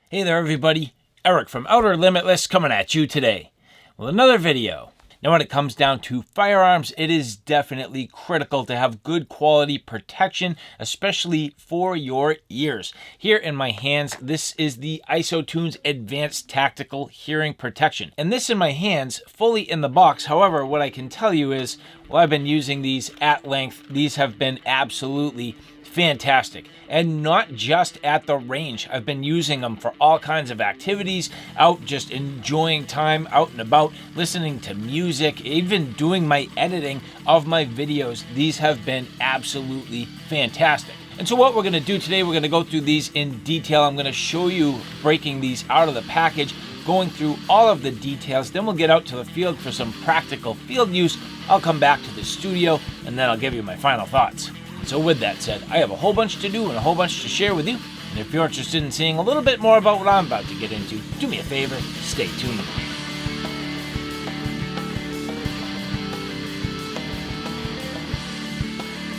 Hey there everybody, Eric from Outer Limitless coming at you today with another video. Now when it comes down to firearms, it is definitely critical to have good quality protection, especially for your ears. Here in my hands, this is the Isotunes Advanced Tactical Hearing Protection. And this in my hands, fully in the box. However, what I can tell you is, well, I've been using these at length. These have been absolutely fantastic, and not just at the range. I've been using them for all kinds of activities, out just enjoying time out and about, listening to music, even doing my editing of my videos. These have been absolutely fantastic. And so what we're going to do today, we're going to go through these in detail. I'm going to show you breaking these out of the package, going through all of the details. Then we'll get out to the field for some practical field use. I'll come back to the studio and then I'll give you my final thoughts. So with that said, I have a whole bunch to do and a whole bunch to share with you. And if you're interested in seeing a little bit more about what I'm about to get into, do me a favor, stay tuned.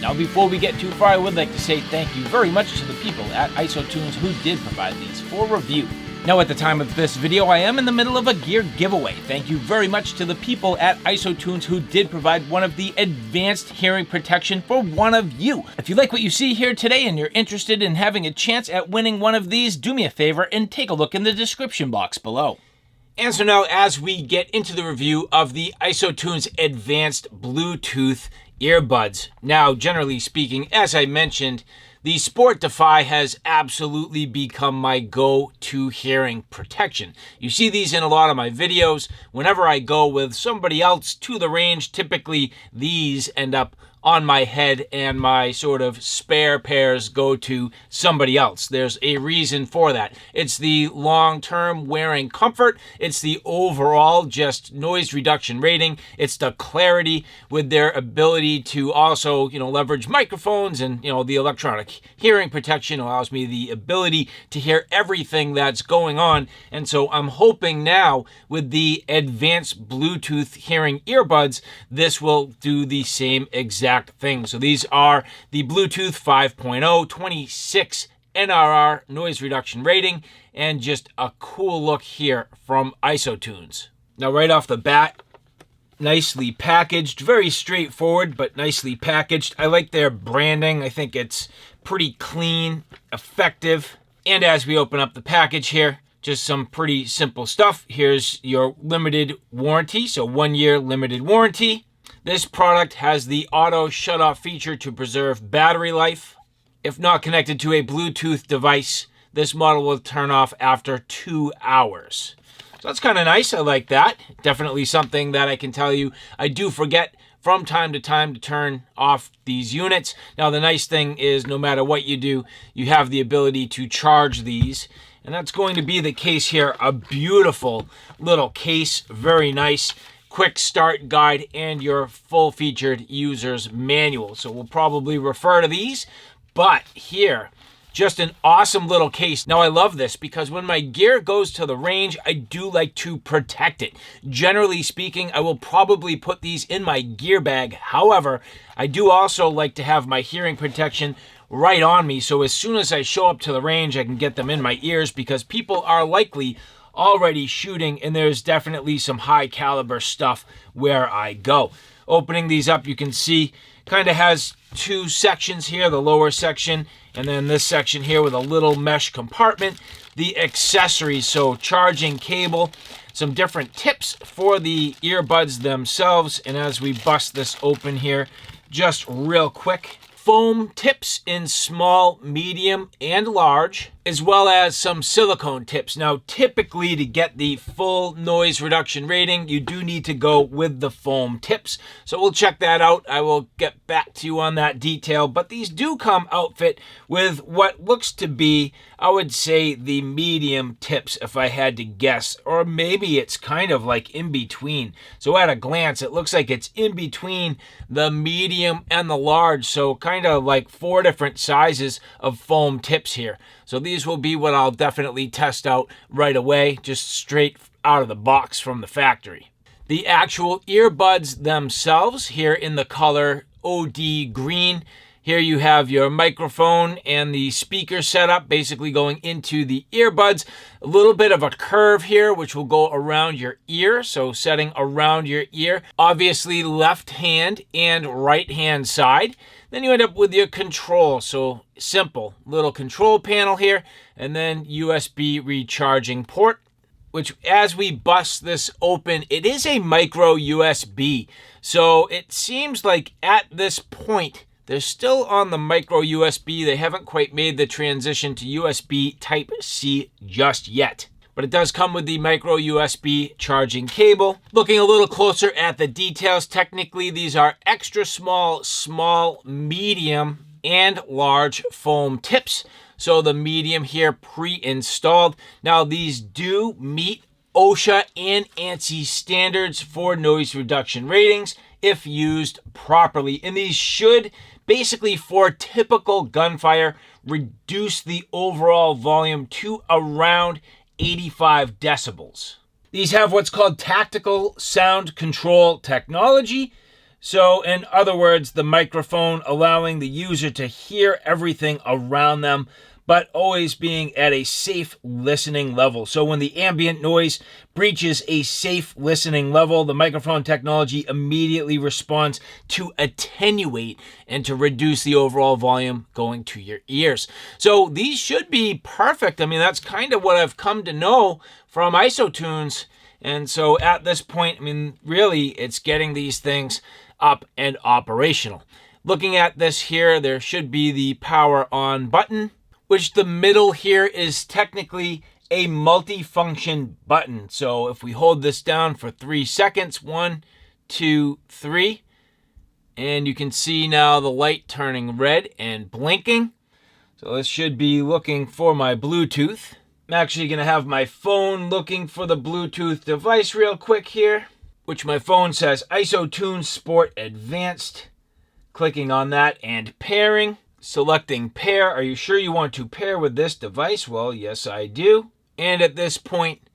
Now before we get too far, I would like to say thank you very much to the people at Isotunes who did provide these for review. Now at the time of this video, I am in the middle of a gear giveaway. Thank you very much to the people at Isotunes who did provide one of the advanced hearing protection for one of you. If you like what you see here today and you're interested in having a chance at winning one of these, do me a favor and take a look in the description box below. And so now as we get into the review of the Isotunes Advanced Bluetooth Earbuds. Now, generally speaking, as I mentioned, the Sport Defy has absolutely become my go-to hearing protection. You see these in a lot of my videos. Whenever I go with somebody else to the range, typically these end up on my head and my sort of spare pairs go to somebody else. There's a reason for that. It's the long-term wearing comfort. It's the overall just noise reduction rating. It's the clarity with their ability to also, leverage microphones, and, the electronic hearing protection allows me the ability to hear everything that's going on. And so I'm hoping now with the advanced Bluetooth hearing earbuds, this will do the same exact thing. So these are the Bluetooth 5.0, 26 NRR noise reduction rating, and just a cool look here from Isotunes. Now right off the bat, nicely packaged, very straightforward, but nicely packaged. I like their branding. I think it's pretty clean, effective. And as we open up the package here, just some pretty simple stuff. Here's your limited warranty, so 1 year limited warranty. This product has the auto shut-off feature to preserve battery life. If not connected to a Bluetooth device, this model will turn off after 2 hours. So that's kind of nice. I like that. Definitely something that I can tell you I do forget from time to time to turn off these units. Now the nice thing is no matter what you do, you have the ability to charge these. And that's going to be the case here. A beautiful little case, very nice. Quick start guide and your full featured user's manual. So we'll probably refer to these, but here, just an awesome little case. Now I love this because when my gear goes to the range, I do like to protect it. Generally speaking, I will probably put these in my gear bag. However, I do also like to have my hearing protection right on me. So as soon as I show up to the range, I can get them in my ears because people are likely already shooting, and there's definitely some high caliber stuff where I go. Opening these up, you can see kind of has two sections here, the lower section and then this section here with a little mesh compartment. The accessories, so charging cable, some different tips for the earbuds themselves. And as we bust this open here, just real quick, foam tips in small, medium, and large, as well as some silicone tips. Now, typically to get the full noise reduction rating, you do need to go with the foam tips. So we'll check that out. I will get back to you on that detail, but these do come outfit with what looks to be, I would say, the medium tips if I had to guess, or maybe it's kind of like in between. So at a glance, it looks like it's in between the medium and the large. So kind of like 4 different sizes of foam tips here. So these will be what I'll definitely test out right away, just straight out of the box from the factory. The actual earbuds themselves here in the color OD green. Here you have your microphone and the speaker setup basically going into the earbuds. A little bit of a curve here, which will go around your ear. So setting around your ear, obviously left hand and right hand side. Then you end up with your control. So simple little control panel here, and then USB recharging port, which as we bust this open, it is a micro USB. So it seems like at this point, they're still on the micro USB. They haven't quite made the transition to USB Type-C just yet. But it does come with the micro USB charging cable. Looking a little closer at the details, technically these are extra small, small, medium, and large foam tips. So the medium here pre-installed. Now these do meet OSHA and ANSI standards for noise reduction ratings if used properly. And these should basically, for typical gunfire, reduce the overall volume to around 85 decibels. These have what's called tactical sound control technology. So in other words, the microphone allowing the user to hear everything around them, but always being at a safe listening level. So when the ambient noise breaches a safe listening level, the microphone technology immediately responds to attenuate and to reduce the overall volume going to your ears. So these should be perfect. I mean, that's kind of what I've come to know from Isotunes. And so at this point, I mean, really, it's getting these things up and operational. Looking at this here, there should be the power on button, which the middle here is technically a multi-function button. So if we hold this down for 3 seconds, 1, 2, 3, and you can see now the light turning red and blinking. So this should be looking for my Bluetooth. I'm actually going to have my phone looking for the Bluetooth device real quick here, which my phone says Isotunes Sport Advanced. Clicking on that and pairing. Selecting pair. Are you sure you want to pair with this device? Well, yes, I do. And at this point,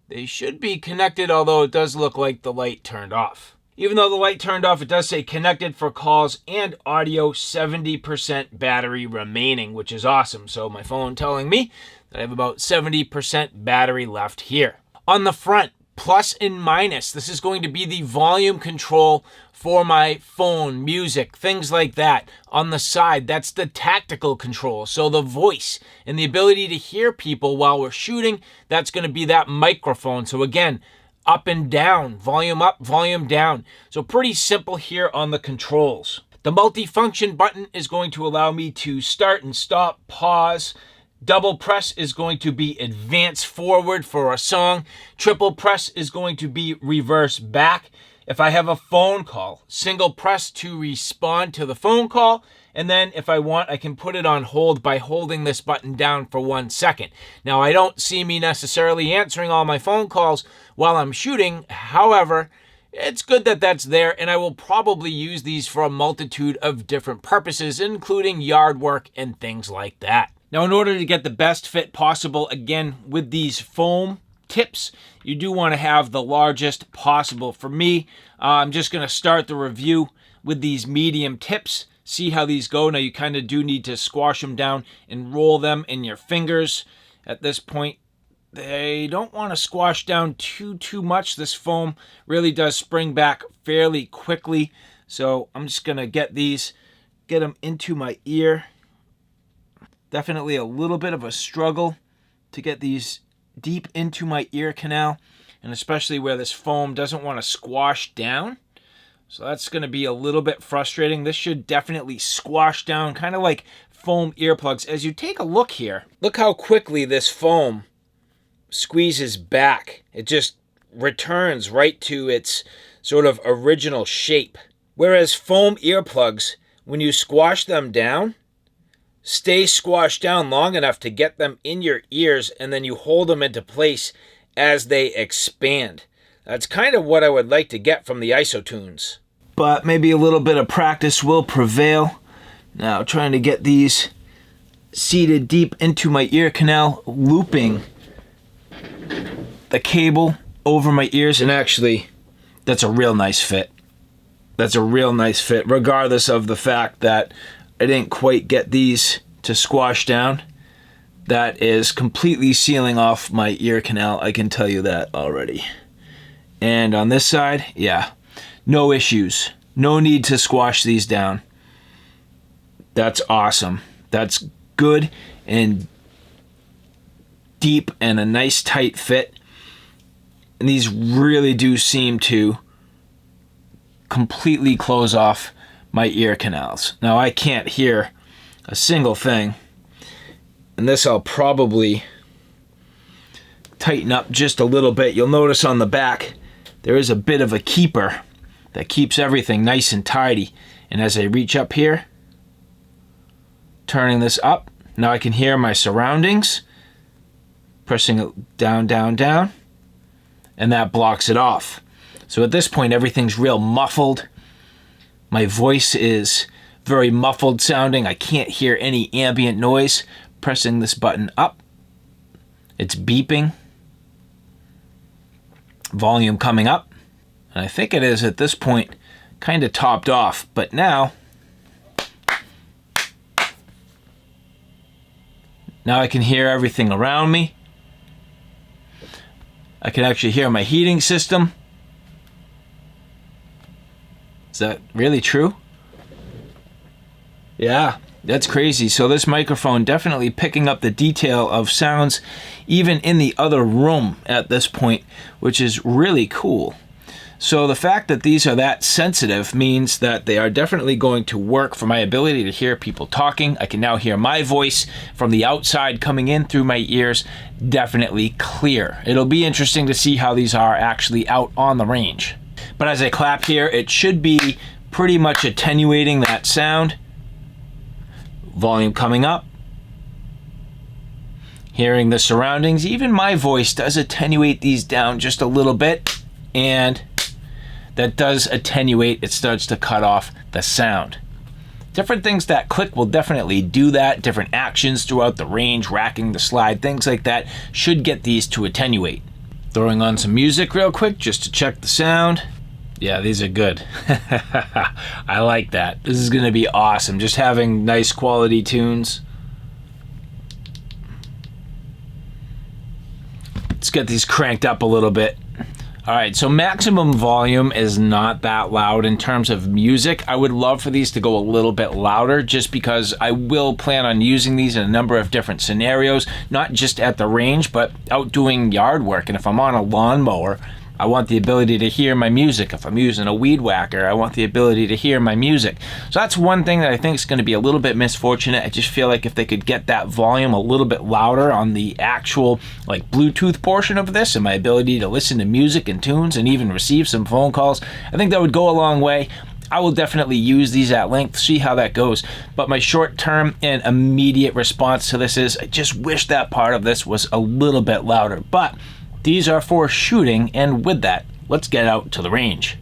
they should be connected, although it does look like the light turned off. Even though the light turned off, it does say connected for calls and audio, 70% battery remaining, which is awesome. So my phone telling me that I have about 70% battery left here. On the front, plus and minus, this is going to be the volume control for my phone, music, things like that. On the side, that's the tactical control. So the voice and the ability to hear people while we're shooting, that's going to be that microphone. So again, up and down, volume up, volume down. So pretty simple here on the controls. The multi-function button is going to allow me to start and stop, pause. Double press is going to be advance forward for a song. Triple press is going to be reverse back. If I have a phone call, single press to respond to the phone call. And then if I want, I can put it on hold by holding this button down for 1 second. Now, I don't see me necessarily answering all my phone calls while I'm shooting. However, it's good that that's there, and I will probably use these for a multitude of different purposes, including yard work and things like that. Now, in order to get the best fit possible, again, with these foam tips, you do want to have the largest possible. For me, I'm just going to start the review with these medium tips, see how these go. Now, you kind of do need to squash them down and roll them in your fingers. At this point, they don't want to squash down too much. This foam really does spring back fairly quickly. So I'm just going to get them into my ear. Definitely a little bit of a struggle to get these deep into my ear canal, and especially where this foam doesn't want to squash down. So that's going to be a little bit frustrating. This should definitely squash down, kind of like foam earplugs. As you take a look here, look how quickly this foam squeezes back. It just returns right to its sort of original shape. Whereas foam earplugs, when you squash them down, stay squashed down long enough to get them in your ears, and then you hold them into place as they expand. That's kind of what I would like to get from the Isotunes. But maybe a little bit of practice will prevail. Now, trying to get these seated deep into my ear canal, looping the cable over my ears, and actually, that's a real nice fit. That's a real nice fit, regardless of the fact that I didn't quite get these to squash down. That is completely sealing off my ear canal, I can tell you that already. And on this side, yeah, no issues. No need to squash these down. That's awesome. That's good and deep and a nice tight fit. And these really do seem to completely close off my ear canals. Now I can't hear a single thing. And this I'll probably tighten up just a little bit. You'll notice on the back there is a bit of a keeper that keeps everything nice and tidy. And as I reach up here, turning this up, now I can hear my surroundings. Pressing it down, down, down, and that blocks it off. So at this point everything's real muffled. My voice is very muffled sounding. I can't hear any ambient noise. Pressing this button up, it's beeping. Volume coming up. And I think it is at this point kind of topped off. But now I can hear everything around me. I can actually hear my heating system. Is that really true? Yeah. That's crazy. So this microphone definitely picking up the detail of sounds even in the other room at this point, which is really cool. So the fact that these are that sensitive means that they are definitely going to work for my ability to hear people talking. I can now hear my voice from the outside coming in through my ears, definitely clear. It'll be interesting to see how these are actually out on the range. But as I clap here, it should be pretty much attenuating that sound. Volume coming up. Hearing the surroundings. Even my voice does attenuate these down just a little bit. And that does attenuate. It starts to cut off the sound. Different things that click will definitely do that. Different actions throughout the range, racking the slide, things like that should get these to attenuate. Throwing on some music real quick just to check the sound. Yeah, these are good. I like that. This is going to be awesome. Just having nice quality tunes. Let's get these cranked up a little bit. All right, so maximum volume is not that loud in terms of music. I would love for these to go a little bit louder just because I will plan on using these in a number of different scenarios, not just at the range, but out doing yard work. And if I'm on a lawnmower, I want the ability to hear my music. If I'm using a weed whacker, I want the ability to hear my music. So that's one thing that I think is going to be a little bit misfortunate. I just feel like if they could get that volume a little bit louder on the actual like Bluetooth portion of this and my ability to listen to music and tunes and even receive some phone calls, I think that would go a long way. I will definitely use these at length, see how that goes. But my short-term and immediate response to this is I just wish that part of this was a little bit louder. But these are for shooting, and with that, let's get out to the range.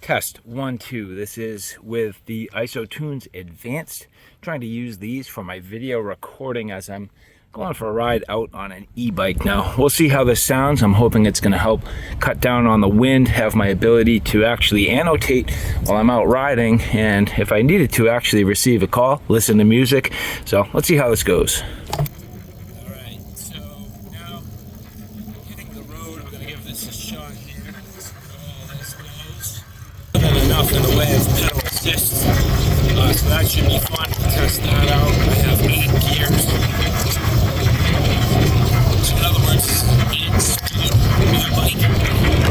Test 1, 2. This is with the Isotunes Advanced. Trying to use these for my video recording as I'm going for a ride out on an e-bike now. We'll see how this sounds. I'm hoping it's going to help cut down on the wind, have my ability to actually annotate while I'm out riding, and if I needed to actually receive a call, listen to music. So let's see how this goes. Alright, so now hitting the road, I'm going to give this a shot here. Let's see how this goes. Enough in the way of pedal assist, so that should be fun to test that out. I have 8 gears, so in other words, 8 speed on my bike.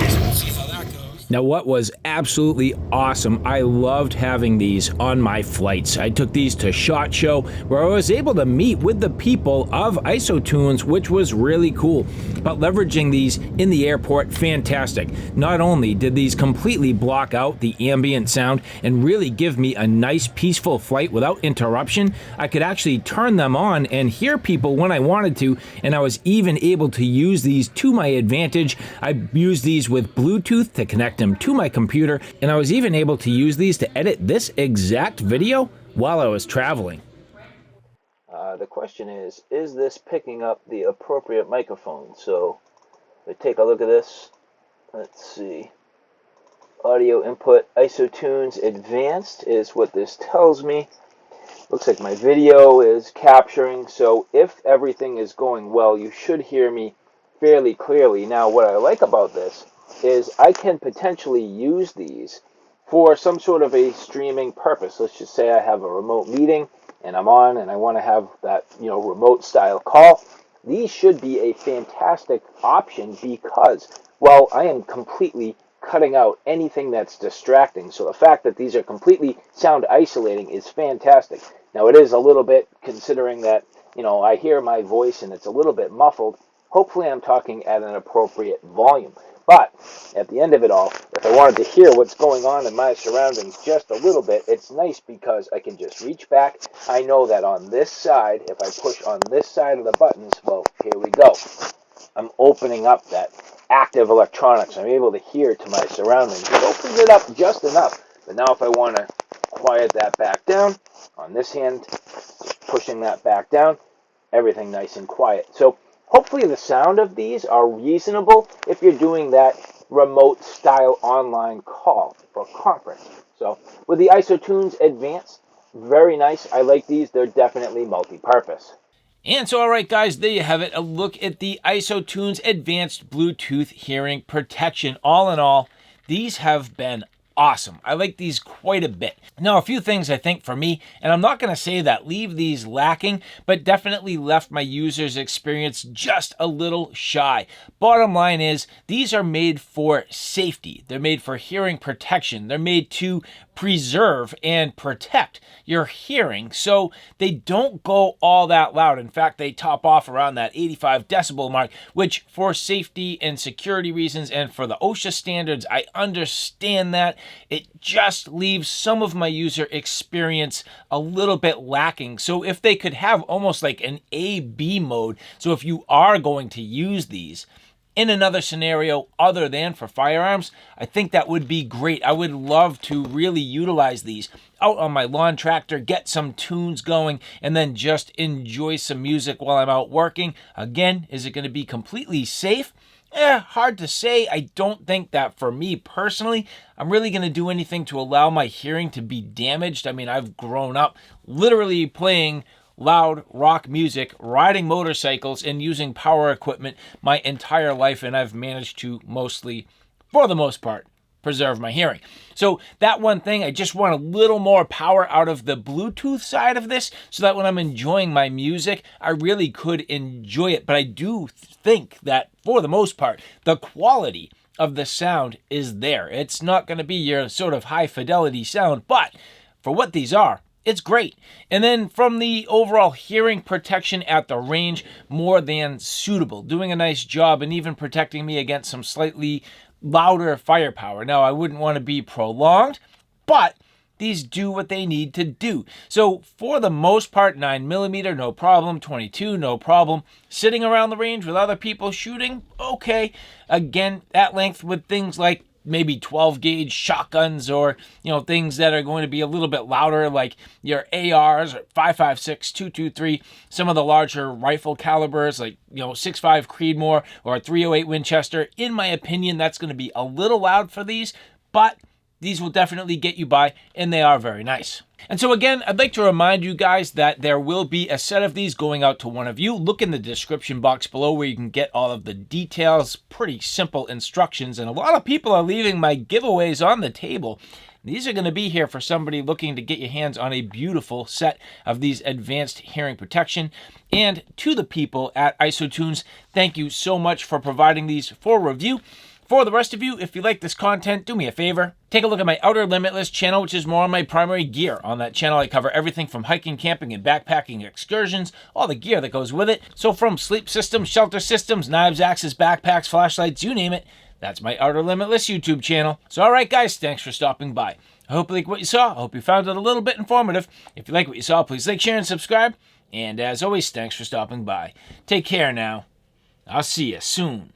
So we'll see how that goes. Now, what was absolutely awesome, I loved having these on my flights. I took these to SHOT Show, where I was able to meet with the people of Isotunes, which was really cool. But leveraging these in the airport, fantastic. Not only did these completely block out the ambient sound and really give me a nice peaceful flight without interruption, I could actually turn them on and hear people when I wanted to, and I was even able to use these to my advantage. I used these with Bluetooth to connect them to my computer, and I was even able to use these to edit this exact video while I was traveling. The question is this picking up the appropriate microphone? So, let's take a look at this. Let's see. Audio input Isotunes Advanced is what this tells me. Looks like my video is capturing, so if everything is going well, you should hear me fairly clearly. Now, what I like about this is I can potentially use these for some sort of a streaming purpose. Let's just say I have a remote meeting and I'm on and I want to have that, remote style call. These should be a fantastic option because, well, I am completely cutting out anything that's distracting. So the fact that these are completely sound isolating is fantastic. Now, it is a little bit, considering that, I hear my voice and it's a little bit muffled. Hopefully I'm talking at an appropriate volume. But at the end of it all, if I wanted to hear what's going on in my surroundings just a little bit, it's nice because I can just reach back. I know that on this side, if I push on this side of the buttons, well, here we go. I'm opening up that active electronics. I'm able to hear to my surroundings. It opens it up just enough. But now if I want to quiet that back down, on this hand, just pushing that back down, everything nice and quiet. So hopefully the sound of these are reasonable if you're doing that remote style online call for conference. So with the Isotunes Advanced, very nice. I like these. They're definitely multi-purpose. And so, all right, guys, there you have it. A look at the Isotunes Advanced Bluetooth Hearing Protection. All in all, these have been awesome. I like these quite a bit. Now, a few things I think for me, and I'm not going to say that leave these lacking, but definitely left my user's experience just a little shy. Bottom line is, these are made for safety. They're made for hearing protection. They're made to preserve and protect your hearing, so they don't go all that loud. In fact, they top off around that 85 decibel mark, which for safety and security reasons and for the OSHA standards, I understand that. It just leaves some of my user experience a little bit lacking. So if they could have almost like an A/B mode, so if you are going to use these in another scenario other than for firearms, I think that would be great. I would love to really utilize these out on my lawn tractor, get some tunes going, and then just enjoy some music while I'm out working. Again, is it going to be completely safe? Hard to say. I don't think that for me personally, I'm really going to do anything to allow my hearing to be damaged. I mean, I've grown up literally playing loud rock music, riding motorcycles, and using power equipment my entire life, and I've managed to mostly, for the most part, preserve my hearing. So that one thing, I just want a little more power out of the Bluetooth side of this so that when I'm enjoying my music, I really could enjoy it. But I do think that for the most part, the quality of the sound is there. It's not going to be your sort of high fidelity sound, but for what these are, it's great. And then from the overall hearing protection at the range, more than suitable. Doing a nice job and even protecting me against some slightly louder firepower. Now, I wouldn't want to be prolonged, but these do what they need to do. So for the most part, 9mm, no problem. 22, no problem. Sitting around the range with other people shooting, okay. Again, at length with things like maybe 12 gauge shotguns, or things that are going to be a little bit louder, like your ARs or 5.56, 223, some of the larger rifle calibers like 6.5 Creedmoor or 308 Winchester. In my opinion, that's going to be a little loud for these, but these will definitely get you by, and they are very nice. And so again, I'd like to remind you guys that there will be a set of these going out to one of you. Look in the description box below where you can get all of the details, pretty simple instructions, and a lot of people are leaving my giveaways on the table. These are going to be here for somebody looking to get your hands on a beautiful set of these advanced hearing protection. And to the people at Isotunes, thank you so much for providing these for review. For the rest of you, if you like this content, do me a favor. Take a look at my Outer Limitless channel, which is more on my primary gear. On that channel, I cover everything from hiking, camping, and backpacking excursions, all the gear that goes with it. So from sleep systems, shelter systems, knives, axes, backpacks, flashlights, you name it, that's my Outer Limitless YouTube channel. So all right, guys, thanks for stopping by. I hope you like what you saw. I hope you found it a little bit informative. If you like what you saw, please like, share, and subscribe. And as always, thanks for stopping by. Take care now. I'll see you soon.